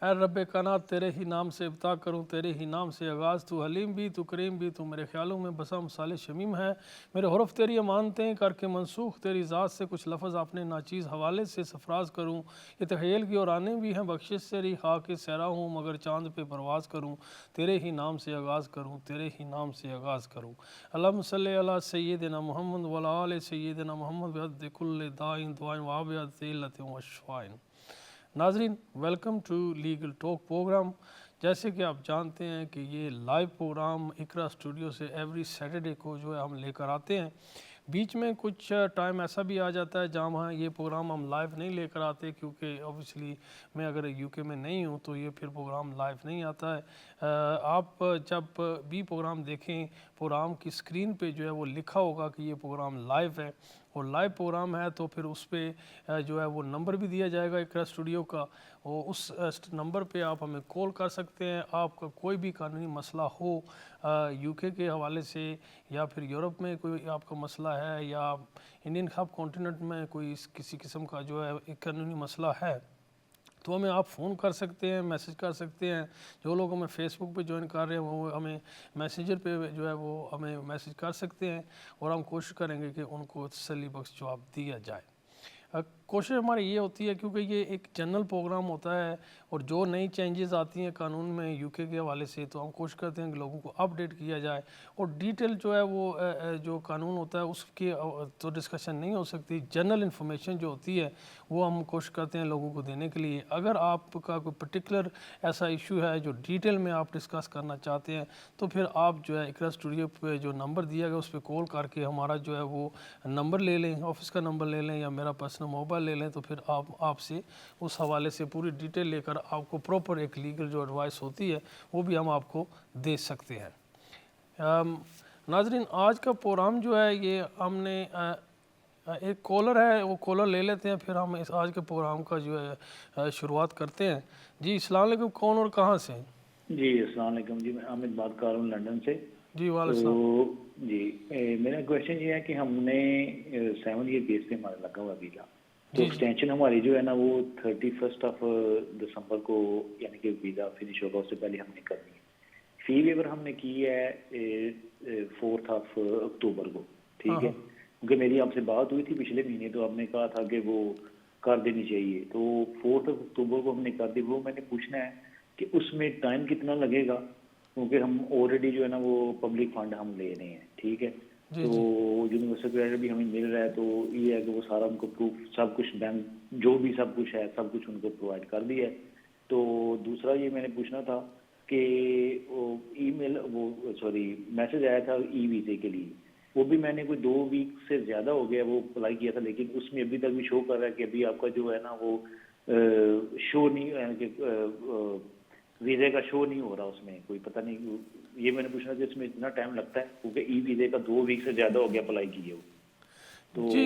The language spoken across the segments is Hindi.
ऐ रब कानात तेरे ही नाम से इब्ता करूँ, तेरे ही नाम से आगाज़। तू हलीम भी, तू करीम भी, तू मेरे ख्यालों में बसा मिसाल शमीम है। मेरे हुरफ तेरी अमानतें करके मनसूख तेरी ज़ात से, कुछ लफ्ज़ अपने नाचीज़ हवाले से सफराज करूँ। ये तख़य्युल की और आने भी हैं बख्शिश से री खाक सहरा हूँ, मगर चाँद पे परवाज़ करूँ। तेरे ही नाम से आगाज़ करूँ, तेरे ही नाम से आगाज़ करूँ। अल्लाहुम्मा सल्लि अला सय्यिदिना मुहम्मद व अला आलि सय्यिदिना मुहम्मद बिअद्दि कुल्लि दाइन दुआइन व बिअद्दि इल्लतिन व शिफ़ाइन। नाज़रीन, welcome to legal talk programme. जैसे कि आप जानते हैं कि ये लाइव प्रोग्राम इकरा स्टूडियो से एवरी सैटरडे को जो है हम लेकर आते हैं। बीच में कुछ टाइम ऐसा भी आ जाता है जहाँ वहाँ ये प्रोग्राम हम लाइव नहीं लेकर आते, क्योंकि ऑब्वियसली मैं अगर यूके में नहीं हूँ तो ये फिर प्रोग्राम लाइव नहीं आता है। आप जब भी प्रोग्राम देखें, प्रोग्राम की स्क्रीन पे जो है वो लिखा होगा कि ये प्रोग्राम लाइव है, और लाइव प्रोग्राम है तो फिर उस पर जो है वो नंबर भी दिया जाएगा इकरा स्टूडियो का, और उस नंबर पे आप हमें कॉल कर सकते हैं। आपका कोई भी कानूनी मसला हो यूके के हवाले से, या फिर यूरोप में कोई आपका मसला है, या इंडियन सब कॉन्टिनेंट में कोई किसी किस्म का जो है एक कानूनी मसला है, तो हमें आप फ़ोन कर सकते हैं, मैसेज कर सकते हैं। जो लोग हमें फेसबुक पे ज्वाइन कर रहे हैं वो हमें मैसेंजर पे जो है वो हमें मैसेज कर सकते हैं, और हम कोशिश करेंगे कि उनको तसल्ली बख्श जवाब दिया जाए। कोशिश हमारी ये होती है, क्योंकि ये एक जनरल प्रोग्राम होता है, और जो नई चेंजेस आती हैं कानून में यूके के हवाले से, तो हम कोशिश करते हैं कि लोगों को अपडेट किया जाए, और डिटेल जो है वो जो कानून होता है उसकी तो डिस्कशन नहीं हो सकती। जनरल इन्फॉर्मेशन जो होती है वो हम कोशिश करते हैं लोगों को देने के लिए। अगर आपका कोई पर्टिकुलर ऐसा इशू है जो डिटेल में आप डिस्कस करना चाहते हैं, तो फिर आप जो है इकरा स्टूडियो पे जो नंबर दिया गया उस पर कॉल करके हमारा जो है वो नंबर ले लें, ऑफिस का नंबर ले लें या मेरा पर्सनल मोबाइल ले लें, तो फिर आपसे उस हवाले से पूरी डिटेल लेकर आपको प्रॉपर एक लीगल जो एडवाइस होती है वो भी हम आपको दे सकते हैं। नाजरीन, आज का प्रोग्राम जो है ये हमने एक कॉलर है, वो कॉलर ले लेते हैं, फिर हम इस आज के प्रोग्राम का जो है शुरुआत करते हैं। जी अस्सलाम वालेकुम, कौन और कहाँ से? जी अस्सलाम वालेकुम जी, मैं हामिद बात कर रहा हूँ लंदन से। जी तो वालेकुम। जी मेरा क्वेश्चन ये है कि हमने 7 ईयर बेस पे हमारा लगा हुआ वीज़ा, तो जी जी एक्सटेंशन हमारी जो है ना वो 31 दिसंबर को यानी कि वीज़ा फिनिश होगा उससे पहले हमने करनी है। फी वेवर हमने की है 4 अक्टूबर को, हाँ ठीक है, हाँ क्योंकि मेरी आपसे बात हुई थी पिछले महीने, तो आपने कहा था कि वो कर देनी चाहिए, तो 4 अक्टूबर को हमने कर दी। वो मैंने पूछना है कि उसमें टाइम कितना लगेगा, क्योंकि हम ऑलरेडी जो है ना वो पब्लिक फंड हम ले रहे हैं, ठीक है। जी तो जी यूनिवर्सल क्रेडिट भी हमें मिल रहा है, तो ये है कि वो सारा उनको प्रूफ सब कुछ बैंक जो भी सब कुछ है सब कुछ उनको प्रोवाइड कर दिया है। तो दूसरा ये मैंने पूछना था कि वो ईमेल वो सॉरी मैसेज आया था ई वीज़े के लिए, वो भी मैंने कोई 2 वीक से ज़्यादा हो गया वो अप्लाई किया था, लेकिन उसमें अभी तक भी शो कर रहा है कि अभी आपका जो है ना वो शो नहीं यानी कि वीज़े का शो नहीं हो रहा उसमें, कोई पता नहीं। ये मैंने पूछना कि इसमें इतना टाइम लगता है, क्योंकि ई वीज़े का 2 वीक से ज़्यादा हो गया अप्लाई किए हो। तो जी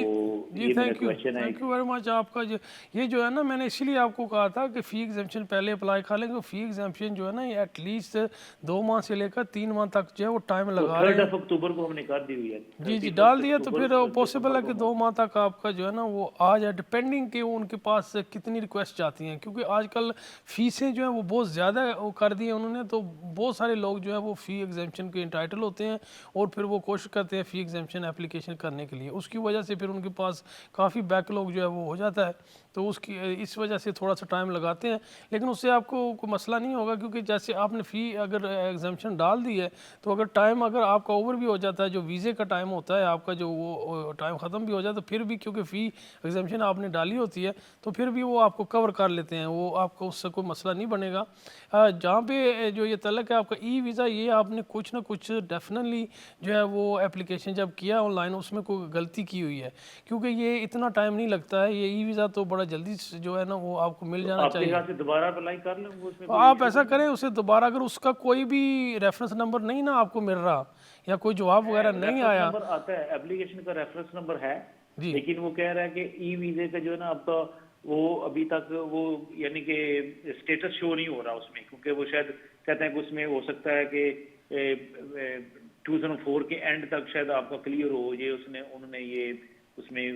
जी, ये मेरा क्वेश्चन है। थैंक यू वेरी मच आपका। जो ये जो है ना, मैंने इसीलिए आपको कहा था कि फ़ी एग्जामेशन पहले अप्लाई कर लेंगे। फ़ी एग्जामेशन जो है ना ये एटलीस्ट 2 माह से लेकर 3 माह तक जो है वो टाइम तो लगा रहे थर्ड हैं। ऑफ अक्टूबर को हमने कर दी हुई है, जी जी, थर्टी डाल फर्स्ट दिया तो अक्टूबर फिर पॉसिबल दिसंबर है को कि हम 2 माह तक आपका जो है ना वो आ जाए, डिपेंडिंग कि उनके पास कितनी रिक्वेस्ट आती हैं, क्योंकि आजकल फ़ीसें जो है वो बहुत ज़्यादा वो कर दी हैं उन्होंने। तो बहुत सारे लोग जो है वो फ़ी एग्जामेशन के इंटाइटल होते हैं, और फिर वो कोशिश करते हैं फ़ी एग्जामेशन एप्लीकेशन करने के लिए। उसकी वजह से फिर उनके पास काफ़ी बैकलॉग जो है वो हो जाता है, तो उसकी इस वजह से थोड़ा सा टाइम लगाते हैं। लेकिन उससे आपको कोई मसला नहीं होगा, क्योंकि जैसे आपने फ़ी अगर एग्जामेशन डाल दी है, तो अगर टाइम अगर आपका ओवर भी हो जाता है, जो वीज़े का टाइम होता है आपका, जो वो टाइम ख़त्म भी हो जाए, तो फिर भी क्योंकि फ़ी एग्जामेशन आपने डाली होती है, तो फिर भी वो आपको कवर कर लेते हैं, वो आपको उससे कोई मसला नहीं बनेगा। जहाँ पे जो ये तलक है आपका ई वीज़ा, ये आपने कुछ ना कुछ डेफिनेटली जो है वो एप्लीकेशन जब किया ऑनलाइन उसमें कोई गलती की हुई है, क्योंकि ये इतना टाइम नहीं लगता है। ये ई वीज़ा तो बड़ा जल्दी जो है ना वो आपको मिल तो जाना आपके चाहिए। हिसाब से दोबारा अप्लाई कर लें, वो उसमें तो कोई आप इशू तो ऐसा नहीं करें उसे दोबारा, अगर उसका कोई भी रेफरेंस नंबर नहीं ना आपको मिल रहा, या कोई जवाब है। वगैरह नहीं रेफरेंस आया। नंबर आता है, एप्लीकेशन का रेफरेंस नंबर है, जी लेकिन वो कह रहा है कि ई वीज़े का जो है ना आपका वो अभी तक वो यानी कि स्टेटस शो नहीं हो रहा उसमें, क्योंकि वो शायद कहते हैं कि उसमें हो सकता है कि 2004 के एंड तक शायद आपका क्लियर हो, ये उसने उन्होंने ये उसमें नहीं,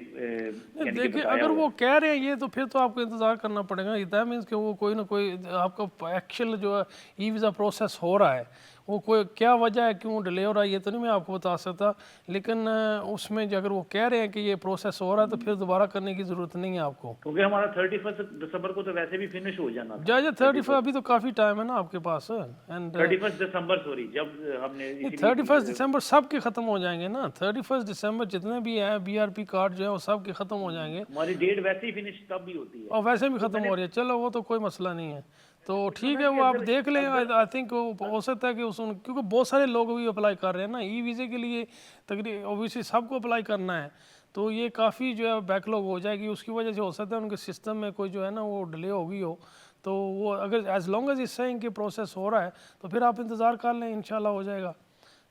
यानी कि देखिए बताया अगर हुआ वो है। कह रहे हैं ये तो फिर तो आपको इंतज़ार करना पड़ेगा। दैट मीन्स कि वो कोई ना कोई आपका एक्चुअल जो है ई वीज़ा प्रोसेस हो रहा है, वो कोई क्या वजह है क्यों डिले हो रहा है ये तो नहीं मैं आपको बता सकता, लेकिन उसमें जो अगर वो कह रहे हैं कि ये प्रोसेस हो रहा है तो फिर दोबारा करने की ज़रूरत नहीं है आपको। क्योंकि हमारा 31 दिसंबर को तो वैसे भी फिनिश हो जाना था। जज 35 31 अभी तो काफ़ी टाइम है ना आपके पास। एंड 31 दिसंबर सॉरी, जब हमने नहीं, इसीलिए 31 दिसंबर सब के ख़त्म हो जाएंगे ना। 31 दिसंबर जितने भी हैं BRP कार्ड जो है वो सब के ख़त्म हो जाएंगे, हमारी डेट वैसे ही फिनिश तब भी होती है। और वैसे भी तो ख़त्म मैंने हो रही है। चलो वो तो कोई मसला नहीं है, तो पूछना ठीक था है कि वो आप अगर देख लें। अगर आई थिंक वो हो सकता है कि क्योंकि बहुत सारे लोग भी अप्लाई कर रहे हैं ना ई वीज़े के लिए, तकरीबन ऑब्वियसली सबको अप्लाई करना है, तो ये काफ़ी जो है बैकलॉग हो जाएगी। उसकी वजह से हो सकता है उनके सिस्टम में कोई जो है ना वो डिले हो गई हो, तो वो अगर एज लॉन्ग एज इससे इनके प्रोसेस हो रहा है तो फिर आप इंतज़ार कर लें, इंशाल्लाह हो जाएगा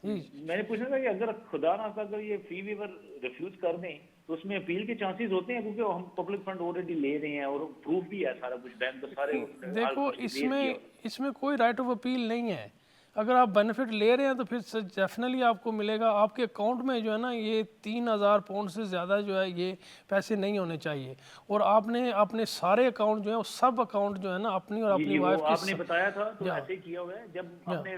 जी। मैंने पूछना था कि अगर खुदा ना खास्ता अगर ये फी वेवर रिफ्यूज कर दें तो उसमें अपील के चांसेस होते हैं, क्योंकि हम पब्लिक फंड ऑलरेडी ले रहे हैं और प्रूफ भी है सारा कुछ, बैंक तो सारे देखो ऑलमोस्ट क्लियर किया इसमें हुआ है। इसमें कोई राइट ऑफ अपील नहीं है। अगर आप बेनिफिट ले रहे हैं तो फिर डेफिनेटली आपको मिलेगा। आपके अकाउंट में जो है ना ये 3,000 पाउंड से ज़्यादा जो है ये पैसे नहीं होने चाहिए, और आपने अपने सारे अकाउंट जो है वो सब अकाउंट जो है ना अपनी और जी अपनी जी, वो वाइफ के आपने बताया था तो या ऐसे ही किया हुआ है। जब या हमने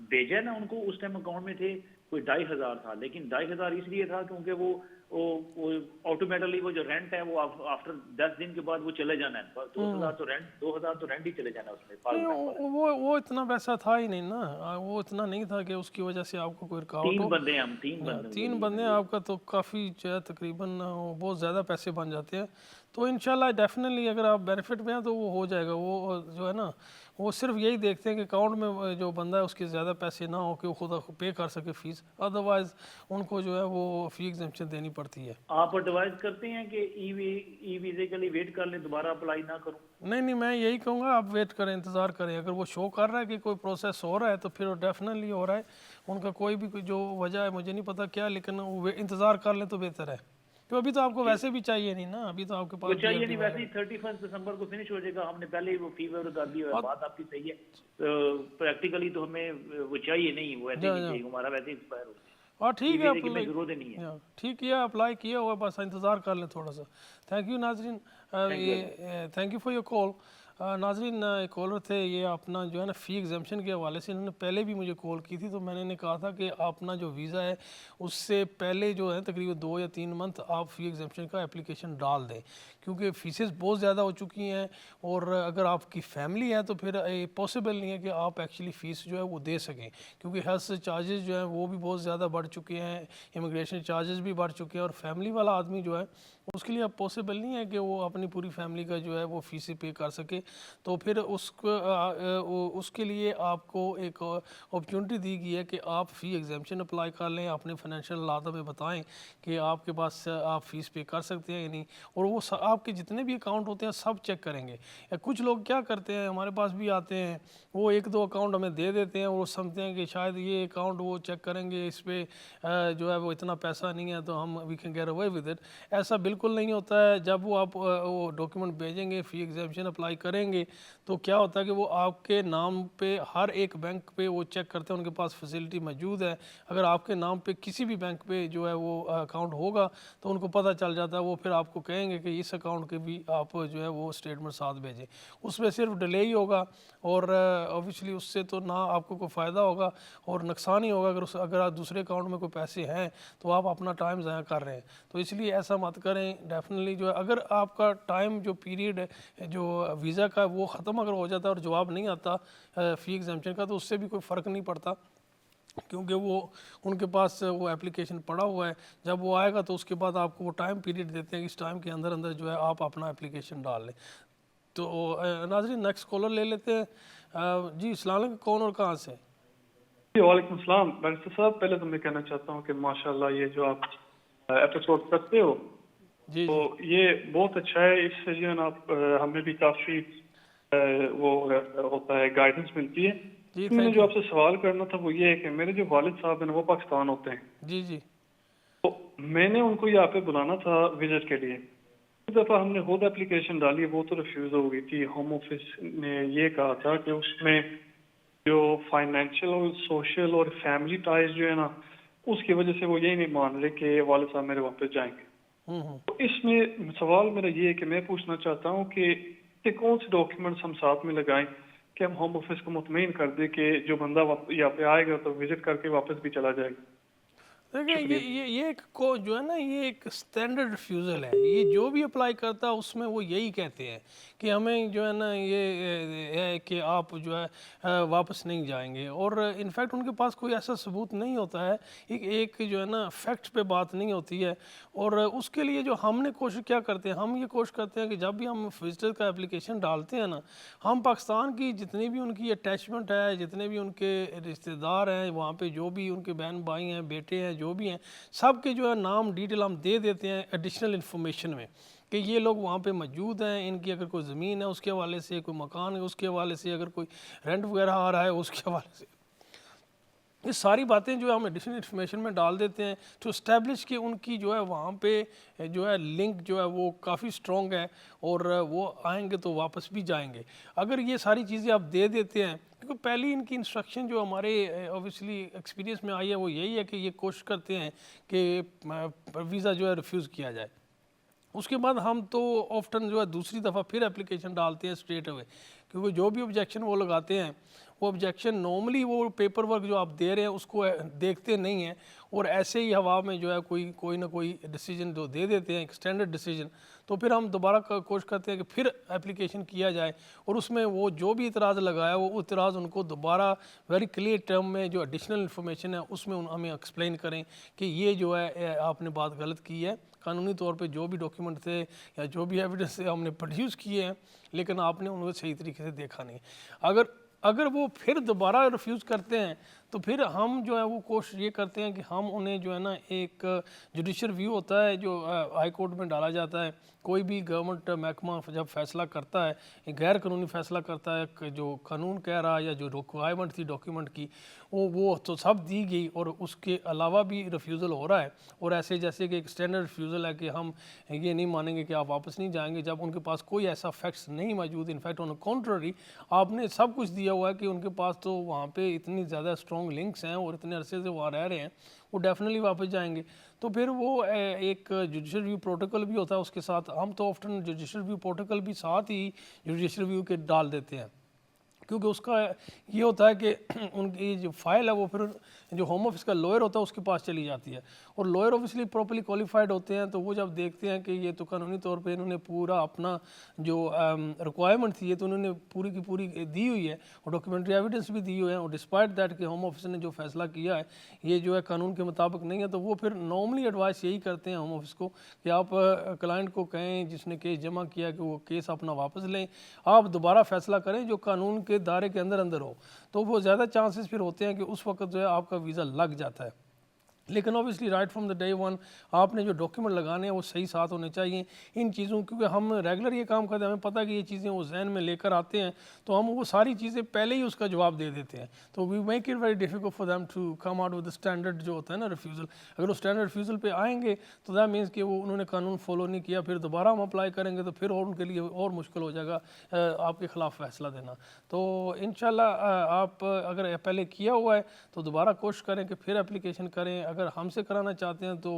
भेजा ना उनको उस टाइम अकाउंट में थे कोई 2,500 था, लेकिन 2,500 इसलिए था क्योंकि वो ऑटोमेटिकली वो जो रेंट है वो आफ्टर 10 दिन के बाद वो चले जाना है। 2,000 तो रेंट ही चले जाना है उसमें नहीं, फाल्तू बैंक वाला। वो इतना पैसा था ही नहीं ना। वो इतना नहीं था कि उसकी वजह से आपको कोई रुकावट हो। तीन या बंदे के 3 लिए ना बंदे हैं जी। आपका तो काफ़ी जो है तकरीबन बहुत ज़्यादा पैसे बन जाते हैं। तो इंशाल्लाह डेफिनेटली अगर आप बेनिफिट में हैं तो वो हो जाएगा। वो जो है ना वो सिर्फ यही देखते हैं कि अकाउंट में जो बंदा है उसके ज़्यादा पैसे ना हो कि वो खुद पे कर सके फ़ीस, अदरवाइज़ उनको जो है वो फ़ी एग्जम्पशन देनी पड़ती है। आप एडवाइज करते हैं कि ई वीजे के लिए वेट कर लें, दोबारा अप्लाई ना करूं? नहीं नहीं, मैं यही कहूँगा आप वेट करें, इंतज़ार करें। अगर वो शो कर रहा है कि कोई प्रोसेस हो रहा है तो फिर डेफिनेटली हो रहा है। उनका कोई जो वजह है मुझे नहीं पता क्या, लेकिन वो इंतज़ार कर लें तो बेहतर है, क्यों अभी तो आपको वैसे भी चाहिए नहीं ना, अभी तो आपके वो पास चाहिए BRP नहीं, वैसे वगैरह। ही 31 दिसंबर को फिनिश हो जाएगा। हमने पहले ही वो फी वेवर कर दी है, और बात आपकी सही है। प्रैक्टिकली तो हमें वो चाहिए नहीं, वो ऐसे ही जा नहीं जा चाहिए, हमारा वैसे ही एक्सपायर हो गया। और ई ठीक है वीजे की हमें अप्लाई, जरूरत ही नहीं है। या ठीक किया, अप्लाई किया हुआ, बस इंतज़ार कर लें थोड़ा सा। थैंक यू नाजरीन। Thank you very much. ये thank you for your call. नाजरीन एक कॉलर थे, ये अपना जो है ना फ़ी एग्जामेशन के हवाले से इन्होंने पहले भी मुझे कॉल की थी, तो मैंने इन्हें कहा था कि अपना जो वीज़ा है उससे पहले जो है तकरीबन 2 या 3 मंथ आप फ़ी एग्जामेशन का एप्लीकेशन डाल दें, क्योंकि फ़ीसेस बहुत ज़्यादा हो चुकी हैं, और अगर आपकी फैमिली है तो फिर पॉसिबल नहीं है कि आप एक्चुअली फ़ीस जो है वो दे सकें, क्योंकि हेल्थ चार्जेस जो हैं वो भी बहुत ज़्यादा बढ़ चुके हैं, इमिग्रेशन चार्जेस भी बढ़ चुके हैं, और फैमिली वाला आदमी जो है उसके लिए अब पॉसिबल नहीं है कि वो अपनी पूरी फैमिली का जो है वो फ़ीसें पे कर सके। तो फिर उसके लिए आपको एक अपॉर्चुनिटी दी गई है कि आप फ़ी एग्जामेशन अप्लाई कर लें, अपने फाइनेंशियल हालात में बताएं कि आपके पास आप फ़ीस पे कर सकते हैं या नहीं, और वो आपके जितने भी अकाउंट होते हैं सब चेक करेंगे। या कुछ लोग क्या करते हैं, हमारे पास भी आते हैं, वो 1-2 अकाउंट हमें दे देते हैं, वो समझते हैं कि शायद ये अकाउंट वो चेक करेंगे, इस पर जो है वो इतना पैसा नहीं है तो हम we can get away with it. ऐसा बिल्कुल नहीं होता है। जब वो आप वो डॉक्यूमेंट भेजेंगे, फ़ी एग्जामेशन अप्लाई करेंगे, तो क्या होता है कि वो आपके नाम पे हर एक बैंक पे वो चेक करते हैं, उनके पास फैसिलिटी मौजूद है। अगर आपके नाम पे किसी भी बैंक पे जो है वो अकाउंट होगा तो उनको पता चल जाता है, वो फिर आपको कहेंगे कि इस अकाउंट के भी आप जो है वो स्टेटमेंट साथ भेजें। उसमें सिर्फ डिले ही होगा, और ऑब्वियसली उससे तो ना आपको कोई फ़ायदा होगा और नुकसान ही होगा। अगर आप दूसरे अकाउंट में कोई पैसे हैं तो आप अपना टाइम ज़ाया कर रहे हैं, तो इसलिए ऐसा मत करें। डेफिनेटली जो है अगर आपका टाइम जो पीरियड है जो वीज़ा का वो ख़त्म अगर हो जाता है और जवाब नहीं आता फ़ी एग्जामेशन का, तो उससे भी कोई फ़र्क नहीं पड़ता, क्योंकि वो उनके पास वो एप्लीकेशन पड़ा हुआ है। जब वो आएगा तो उसके बाद आपको वो टाइम पीरियड देते हैं कि इस टाइम के अंदर अंदर जो है आप अपना एप्लीकेशन डाल लें। तो नाज़रीन नेक्स्ट कॉलर ले लेते हैं। जी अस्सलाम वालेकुम, कौन और कहाँ से? जी वालेकुम सलाम बैरिस्टर साहब। पहले तो मैं कहना चाहता हूँ कि माशाल्लाह ये जो आप एपिसोड करते हो जी तो जी ये बहुत अच्छा है। इससे जो है ना हमें भी काफ़ी वो होता है, गाइडेंस मिलती है। जी, मैंने थैंक जो यू। आपसे सवाल करना था वो ये है कि मेरे जो वालिद साहब हैं ना वो पाकिस्तान होते हैं, जी जी तो मैंने उनको यहाँ पे बुलाना था विजिट के लिए। एक दफ़ा हमने खुद एप्लीकेशन डाली, वो तो रिफ्यूज़ हो गई थी। होम ऑफिस ने ये कहा था कि उसमें जो फाइनेंशियल और सोशल और फैमिली टाइज जो है ना उसकी वजह से वो यही नहीं मान रहे कि वालिद साहब मेरे वापस जाएंगे। तो इसमें सवाल मेरा ये है कि मैं पूछना चाहता हूँ कि कौन से डॉक्यूमेंट्स हम साथ में लगाएं कि हम होम ऑफिस को मुतमईन कर दें कि जो बंदा यहाँ पे आएगा तो विजिट करके वापस भी चला जाएगा। देखिए ये एक को जो है ना, ये एक स्टैंडर्ड रिफ्यूज़ल है। ये जो भी अप्लाई करता है उसमें वो यही कहते हैं कि हमें जो है ना ये है कि आप जो है वापस नहीं जाएंगे। और इनफैक्ट उनके पास कोई ऐसा सबूत नहीं होता है, एक जो है ना फैक्ट पे बात नहीं होती है। और उसके लिए जो हमने कोशिश क्या करते हैं, हम ये कोशिश करते हैं कि जब भी हम विजिटर का एप्लीकेशन डालते हैं ना, हम पाकिस्तान की जितनी भी उनकी अटैचमेंट है, जितने भी उनके रिश्तेदार हैं वहाँ पे, जो भी उनके बहन भाई हैं, बेटे हैं, जो भी हैं, सब के जो है नाम डिटेल हम दे देते हैं एडिशनल इन्फॉर्मेशन में कि ये लोग वहाँ पे मौजूद हैं। इनकी अगर कोई ज़मीन है उसके हवाले से, कोई मकान है उसके हवाले से, अगर कोई रेंट वगैरह आ रहा है उसके हवाले से, ये सारी बातें जो है हम एडिशनल इन्फॉर्मेशन में डाल देते हैं टू इस्टेब्लिश कि उनकी जो है वहाँ पे जो है लिंक जो है वो काफ़ी स्ट्रॉन्ग है और वो आएंगे तो वापस भी जाएंगे। अगर ये सारी चीज़ें आप दे देते हैं, क्योंकि पहली इनकी इंस्ट्रक्शन जो हमारे ऑब्वियसली एक्सपीरियंस में आई है वो यही है कि ये कोशिश करते हैं कि वीज़ा जो है रिफ्यूज़ किया जाए। उसके बाद हम तो ऑफ्टन जो है दूसरी दफ़ा फिर एप्लीकेशन डालते हैं स्ट्रेट अवे, क्योंकि जो भी ऑब्जेक्शन वो लगाते हैं वो ऑब्जेक्शन नॉर्मली वो पेपर वर्क जो आप दे रहे हैं उसको देखते नहीं हैं और ऐसे ही हवा में जो है कोई ना कोई डिसीजन जो दे देते हैं, एक स्टैंडर्ड डिसीजन। तो फिर हम दोबारा कोशिश करते हैं कि फिर एप्लीकेशन किया जाए और उसमें वो जो भी इतराज़ लगाया वो इतराज़ उनको दोबारा वेरी क्लियर टर्म में जो एडिशनल इन्फॉर्मेशन है उसमें हमें एक्सप्लेन करें कि ये जो है आपने बात गलत की है, कानूनी तौर पे जो भी डॉक्यूमेंट थे या जो भी एविडेंस थे हमने प्रोड्यूस किए हैं, लेकिन आपने उनको सही तरीके से देखा नहीं। अगर वो फिर दोबारा रिफ्यूज़ करते हैं तो फिर हम जो है वो कोशिश ये करते हैं कि हम उन्हें जो है ना, एक जुडिशल व्यू होता है जो हाई कोर्ट में डाला जाता है। कोई भी गवर्नमेंट महकमा जब फैसला करता है, एक गैर कानूनी फैसला करता है, जो कानून कह रहा है या जो रिक्वायरमेंट थी डॉक्यूमेंट की वो तो सब दी गई और उसके अलावा भी रिफ्यूज़ल हो रहा है। और ऐसे जैसे कि एक स्टैंडर्ड रिफ्यूज़ल है कि हम ये नहीं मानेंगे कि आप वापस नहीं जाएंगे, जब उनके पास कोई ऐसा फैक्ट्स नहीं मौजूद। इनफैक्ट ऑन कॉन्ट्ररी आपने सब कुछ दिया हुआ है कि उनके पास तो वहाँ पे इतनी ज़्यादा स्ट्रॉन्ग लिंक्स हैं और इतने अरसे से वहाँ रह रहे हैं, वो डेफिनेटली वापस जाएंगे। तो फिर वो एक जुडिशल रिव्यू प्रोटोकॉल भी होता है उसके साथ। हम तो ऑफ्टन जुडिशल रिव्यू प्रोटोकॉल भी साथ ही जुडिशल रिव्यू के डाल देते हैं, क्योंकि उसका ये होता है कि उनकी जो फाइल है वो फिर जो होम ऑफिस का लॉयर होता है उसके पास चली जाती है और लॉयर ऑब्वियसली प्रॉपर्ली क्वालिफाइड होते हैं। तो वो जब देखते हैं कि ये तो कानूनी तौर पे इन्होंने पूरा अपना जो रिक्वायरमेंट थी ये तो उन्होंने पूरी की पूरी दी हुई है और डॉक्यूमेंट्री एविडेंस भी दी हुए हैं, और डिस्पाइट दैट कि होम ऑफिस ने जो फैसला किया है ये जो है कानून के मुताबिक नहीं है, तो वो फिर नॉर्मली एडवाइस यही करते हैं होम ऑफिस को कि आप क्लाइंट को कहें जिसने केस जमा किया कि वो केस अपना वापस लें, आप दोबारा फैसला करें जो कानून के दायरे के अंदर हो। तो वो ज़्यादा चांसेस फिर होते हैं कि उस वक्त जो है आपका वीज़ा लग जाता है। लेकिन obviously right from the day one आपने जो डॉक्यूमेंट लगाने हैं वो सही साथ होने चाहिए इन चीज़ों, क्योंकि हम रेगुलर ये काम करते हैं, हमें पता है कि ये चीज़ें वो जहन में लेकर आते हैं, तो हम वो सारी चीज़ें पहले ही उसका जवाब दे देते हैं। तो we make it very difficult for them to come out with the standard जो होता है ना रिफ्यूज़ल। अगर वो स्टैंडर्ड रिफ्यूज़ल पे आएंगे तो दैट मीन्स कि वो उन्होंने कानून फॉलो नहीं किया, फिर दोबारा हम अप्लाई करेंगे तो फिर और उनके लिए और मुश्किल हो जाएगा आपके ख़िलाफ़ फैसला देना। तो इंशाल्लाह आप अगर पहले किया हुआ है तो दोबारा कोशिश करें कि फिर एप्लीकेशन करें। अगर हमसे कराना चाहते हैं तो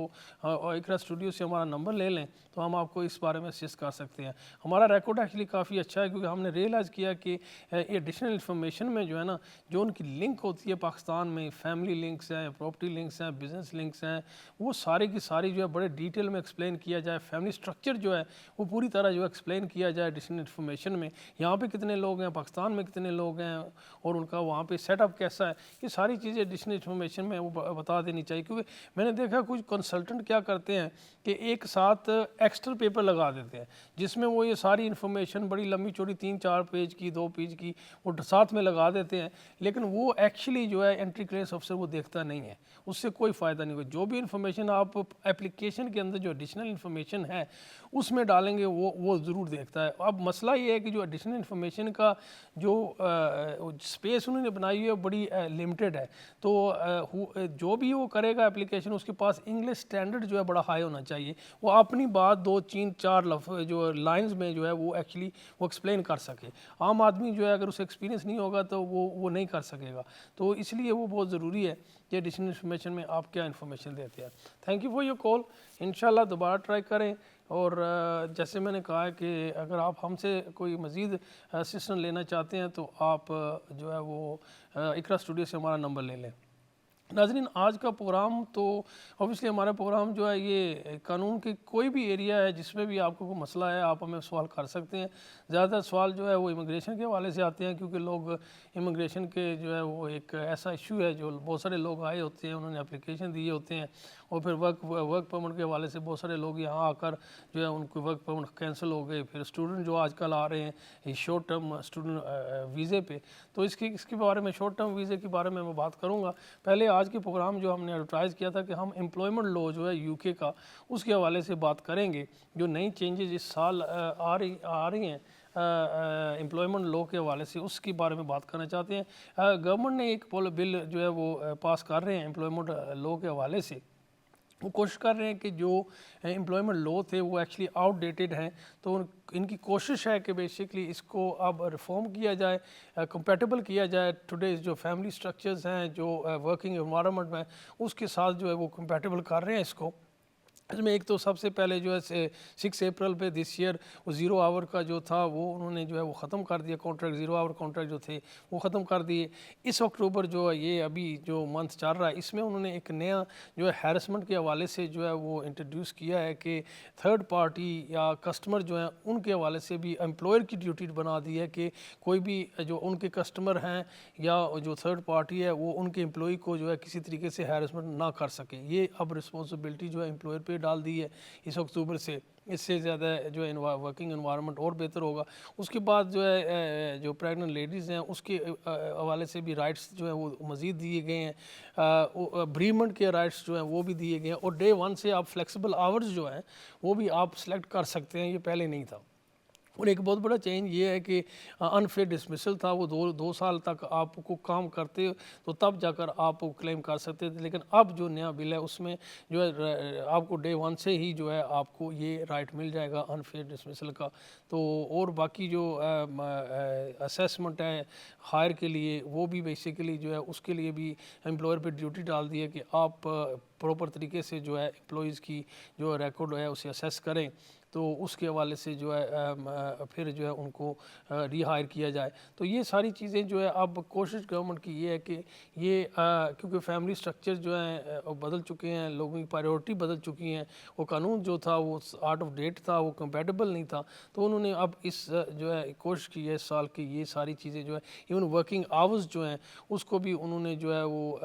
इकरा स्टूडियो से हमारा नंबर ले लें तो हम आपको इस बारे में असिस्ट कर सकते हैं। हमारा रिकॉर्ड एक्चुअली काफ़ी अच्छा है, क्योंकि हमने रियलाइज़ किया कि एडिशनल इन्फॉर्मेशन में जो है ना, जो उनकी लिंक होती है पाकिस्तान में, फैमिली लिंक्स हैं, प्रॉपर्टी लिंक्स हैं, बिजनेस लिंक्स हैं, वो सारी की सारी जो है बड़े डिटेल में एक्सप्लेन किया जाए। फैमिली स्ट्रक्चर जो है वो पूरी तरह जो एक्सप्लेन किया जाए एडिशनल इन्फॉर्मेशन में। यहाँ पे कितने लोग हैं, पाकिस्तान में कितने लोग हैं और उनका वहाँ पे सेटअप कैसा है, ये सारी चीज़ें एडिशनल इन्फॉर्मेशन में वो बता देनी चाहिए। क्योंकि मैंने देखा कुछ कंसल्टेंट क्या करते हैं कि एक साथ एक्स्ट्रा पेपर लगा देते हैं जिसमें वो ये सारी इन्फॉर्मेशन बड़ी लंबी चौड़ी 3-4 पेज की, 2 पेज की वो साथ में लगा देते हैं, लेकिन वो एक्चुअली जो है एंट्री क्लियरेंस ऑफिसर वो देखता नहीं है, उससे कोई फ़ायदा नहीं होगा। जो भी इन्फॉर्मेशन आप एप्लीकेशन के अंदर जो एडिशनल इन्फॉर्मेशन है उसमें डालेंगे वो ज़रूर देखता है। अब मसला ये है कि जो एडिशनल इन्फॉर्मेशन का जो स्पेस उन्होंने बनाई हुई है बड़ी लिमिटेड है, तो जो भी वो करेगा करेगा एप्लीकेशन, उसके पास इंग्लिश स्टैंडर्ड जो है बड़ा हाई होना चाहिए, वो अपनी बात 2-3-4 जो लाइंस में जो है वो एक्चुअली वो एक्सप्लेन कर सके। आम आदमी जो है अगर उसे एक्सपीरियंस नहीं होगा तो वो नहीं कर सकेगा, तो इसलिए वो बहुत ज़रूरी है कि एडिशनल इन्फॉर्मेशन में आप क्या इन्फॉर्मेशन देते हैं। Thank you for your call, इंशाल्लाह दोबारा ट्राई करें। और जैसे मैंने कहा है कि अगर आप हमसे कोई मज़ीद असिस्टेंस लेना चाहते हैं तो आप जो है वो इकरा स्टूडियो से हमारा नंबर ले लें। नाज़रीन, आज का प्रोग्राम तो ऑब्वियसली हमारा प्रोग्राम जो है ये कानून के कोई भी एरिया है जिसमें भी आपको कोई मसला है आप हमें सवाल कर सकते हैं। ज़्यादातर सवाल जो है वो इमिग्रेशन के हवाले से आते हैं, क्योंकि लोग इमिग्रेशन के जो है वो एक ऐसा इशू है जो बहुत सारे लोग आए होते हैं, उन्होंने एप्लीकेशन दिए होते हैं और फिर वर्क परमिट के हवाले से बहुत सारे लोग यहाँ आकर जो है उनके वर्क परमिट कैंसिल हो गए। फिर स्टूडेंट जो आजकल आ रहे हैं शॉर्ट टर्म स्टूडेंट वीज़े पे, तो इसके बारे में शॉर्ट टर्म वीज़े के बारे में मैं बात करूँगा। पहले आज के प्रोग्राम जो हमने एडवर्टाइज़ किया था कि हम एम्प्लॉयमेंट लॉ जो है यूके का, उसके हवाले से बात करेंगे। जो नई चेंजेस इस साल आ रही हैं एम्प्लॉयमेंट लॉ के हवाले से, उसके बारे में बात करना चाहते हैं। गवर्नमेंट ने एक बिल जो है वो पास कर रहे हैं एम्प्लॉयमेंट लॉ के हवाले से। वो कोशिश कर रहे हैं कि जो एम्प्लॉयमेंट लॉ थे वो एक्चुअली आउटडेटेड हैं, तो इनकी कोशिश है कि बेसिकली इसको अब रिफॉर्म किया जाए, कंपैटिबल किया जाए टुडेज जो फैमिली स्ट्रक्चर्स हैं, जो वर्किंग एनवायरनमेंट में, उसके साथ जो है वो कंपैटिबल कर रहे हैं इसको। इसमें एक तो सबसे पहले जो है 6 अप्रैल पे दिस ईयर वो 0 आवर का जो था वो उन्होंने जो है वो ख़त्म कर दिया, कॉन्ट्रैक्ट 0 आवर कॉन्ट्रैक्ट जो थे वो ख़त्म कर दिए। इस अक्टूबर जो है ये अभी जो मंथ चल रहा है, इसमें उन्होंने एक नया जो है हैरेसमेंट के हवाले से जो है वो इंट्रोड्यूस किया है कि थर्ड पार्टी या कस्टमर जो हैं उनके हवाले से भी एम्प्लॉयर की ड्यूटी बना दी है कि कोई भी जो उनके कस्टमर हैं या जो थर्ड पार्टी है वो उनके एम्प्लॉय को जो है किसी तरीके से हैरेसमेंट ना कर सके। ये अब रिस्पॉन्सिबिलिटी जो है एम्प्लॉयर पे डाल दी है इस अक्टूबर से। इससे ज़्यादा जो वर्किंग एनवायरनमेंट और बेहतर होगा। उसके बाद जो है जो प्रेग्नेंट लेडीज़ हैं उसके हवाले से भी राइट्स जो है वो मज़ीद दिए गए हैं। ब्रीमेंट के राइट्स जो हैं वो भी दिए गए हैं और डे 1 से आप फ्लेक्सिबल आवर्स जो हैं वो भी आप सेलेक्ट कर सकते हैं, ये पहले नहीं था। और एक बहुत बड़ा चेंज ये है कि अनफेयर डिसमिसल था, वो दो साल तक आपको काम करते तो तब जाकर आप क्लेम कर सकते थे, लेकिन अब जो नया बिल है उसमें जो है आपको डे 1 से ही जो है आपको ये राइट मिल जाएगा अनफेयर डिसमिसल का। तो और बाकी जो असेसमेंट है हायर के लिए वो भी बेसिकली जो है उसके लिए भी एम्प्लॉयर पे ड्यूटी डाल दी है कि आप प्रॉपर तरीके से जो है एम्प्लॉयज़ की जो रिकॉर्ड है उसे असेस करें, तो उसके हवाले से जो है फिर जो है उनको रिहायर किया जाए। तो ये सारी चीज़ें जो है अब कोशिश गवर्नमेंट की ये है कि ये क्योंकि फैमिली स्ट्रक्चर जो हैं बदल चुके हैं, लोगों की प्रायोरिटी बदल चुकी हैं, वो कानून जो था वो आउट ऑफ डेट था, वो कंपैटिबल नहीं था, तो उन्होंने अब इस जो है कोशिश की है इस साल की ये सारी चीज़ें जो है इवन वर्किंग आवर्स जो हैं उसको भी उन्होंने जो है वो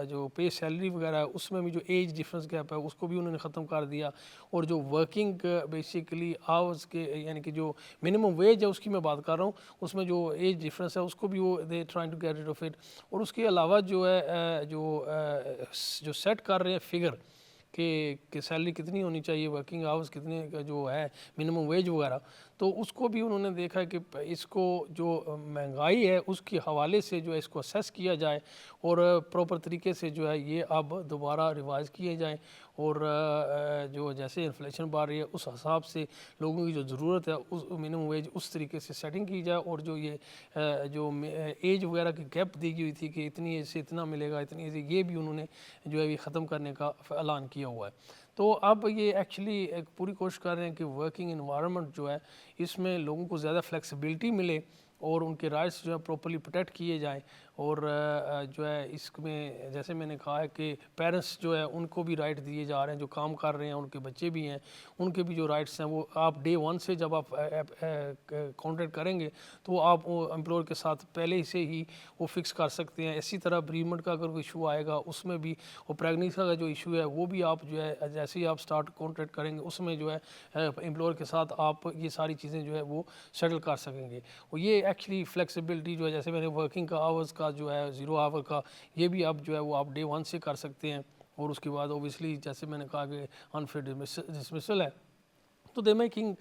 जो पे सैलरी वगैरह है उसमें भी जो एज डिफरेंस गैप है उसको भी उन्होंने ख़त्म कर दिया। और जो वर्किंग बेसिकली आवर्स के यानी कि जो मिनिमम वेज है उसकी मैं बात कर रहा हूँ, उसमें जो एज डिफरेंस है उसको भी वो they trying to get rid of it. और उसके अलावा जो है जो सेट कर रहे हैं फिगर कि सैलरी कितनी होनी चाहिए, वर्किंग आवर्स कितने का जो है मिनिमम वेज वगैरह, तो उसको भी उन्होंने देखा कि इसको जो महंगाई है उसके हवाले से जो है इसको असेस किया जाए और प्रॉपर तरीके से जो है ये अब दोबारा रिवाइज़ किए जाएँ और जो जैसे इन्फ्लेशन बढ़ रही है उस हिसाब से लोगों की जो ज़रूरत है उस मिनिमम वेज उस तरीके से सेटिंग की जाए। और जो ये जो एज वगैरह की गैप दी गई थी कि इतनी एज से इतना मिलेगा, इतनी एज से, ये भी उन्होंने जो है ये ख़त्म करने का ऐलान किया हुआ है। तो अब ये एक्चुअली एक पूरी कोशिश कर रहे हैं कि वर्किंग एनवायरनमेंट जो है इसमें लोगों को ज़्यादा फ्लेक्सिबिलिटी मिले और उनके राइट्स जो है प्रॉपर्ली प्रोटेक्ट किए जाएं। और जो है इसमें जैसे मैंने कहा है कि पेरेंट्स जो है उनको भी राइट दिए जा रहे हैं, जो काम कर रहे हैं उनके बच्चे भी हैं, उनके भी जो राइट्स हैं वो आप डे 1 से जब आप कॉन्ट्रैक्ट करेंगे तो आप वो एम्प्लॉयर के साथ पहले से ही वो फिक्स कर सकते हैं। इसी तरह ब्रीमेंट का अगर कोई इशू आएगा उसमें भी, और प्रेगनेंसी का जो इशू है वो भी आप जो है जैसे ही आप स्टार्ट कॉन्ट्रैक्ट करेंगे उसमें जो है एम्प्लॉयर के साथ आप ये सारी चीज़ें जो है वो सेटल कर सकेंगे। और ये एक्चुअली फ्लेक्सिबिलिटी जो है जैसे मैंने वर्किंग का आवर्स का जो है 0 आवर का, ये भी अब जो है वो आप डे 1 से कर सकते हैं। और उसके बाद ओबियसली जैसे मैंने कहा कि अनफेयर डिसमिसल है तो they making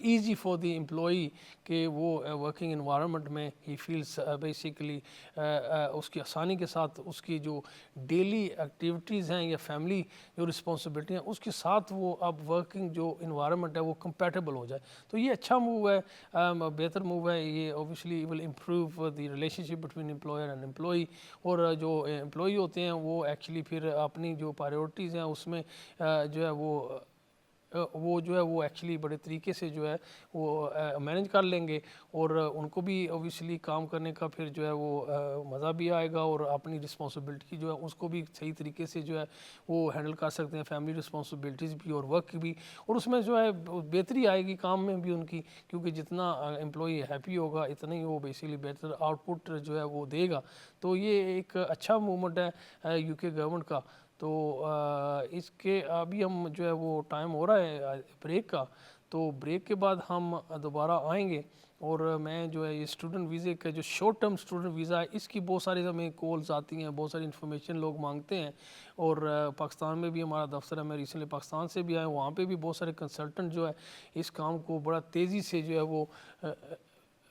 easy for the employee कि वो वर्किंग इन्वायरमेंट में ही फील्स बेसिकली उसकी आसानी के साथ उसकी जो डेली एक्टिविटीज़ हैं या फैमिली जो रिस्पॉन्सिबिलिटी हैं उसके साथ वो अब वर्किंग जो इन्वायरमेंट है वो कंपेटेबल हो जाए। तो ये अच्छा मूव है, बेहतर मूव है ये। Obviously will improve the relationship between employer and employee, और जो एम्प्लॉई होते हैं वो एक्चुअली फिर अपनी जो प्रायोरिटीज़ हैं उसमें जो है वो जो है वो एक्चुअली बड़े तरीके से जो है वो मैनेज कर लेंगे, और उनको भी ऑब्वियसली काम करने का फिर जो है वो मज़ा भी आएगा, और अपनी रिस्पॉन्सिबिलिटी जो है उसको भी सही तरीके से जो है वो हैंडल कर सकते हैं, फैमिली रिस्पॉन्सिबिलिटीज़ भी और वर्क भी, और उसमें जो है बेहतरी आएगी काम में भी उनकी, क्योंकि जितना एम्प्लॉई हैप्पी होगा इतना ही वो बेसिकली बेहतर आउटपुट जो है वो देगा। तो ये एक अच्छा मूवमेंट है यूके गवर्नमेंट का। तो इसके अभी हम जो है वो टाइम हो रहा है ब्रेक का, तो ब्रेक के बाद हम दोबारा आएंगे, और मैं जो है ये स्टूडेंट वीज़े का जो शॉर्ट टर्म स्टूडेंट वीज़ा है इसकी बहुत सारी हमें कॉल्स आती हैं, बहुत सारी इन्फॉर्मेशन लोग मांगते हैं, और पाकिस्तान में भी हमारा दफ्तर है, मैं रिसेंटली पाकिस्तान से भी आया, वहाँ पे भी बहुत सारे कंसल्टेंट जो है इस काम को बड़ा तेज़ी से जो है वो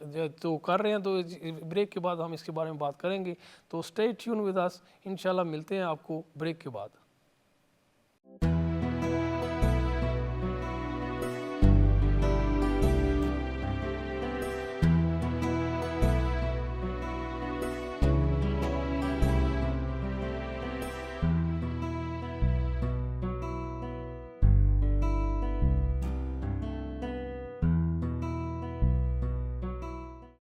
तो कर रहे हैं। तो ब्रेक के बाद हम इसके बारे में बात करेंगे, तो स्टे ट्यून विद अस, इंशाल्लाह मिलते हैं आपको ब्रेक के बाद।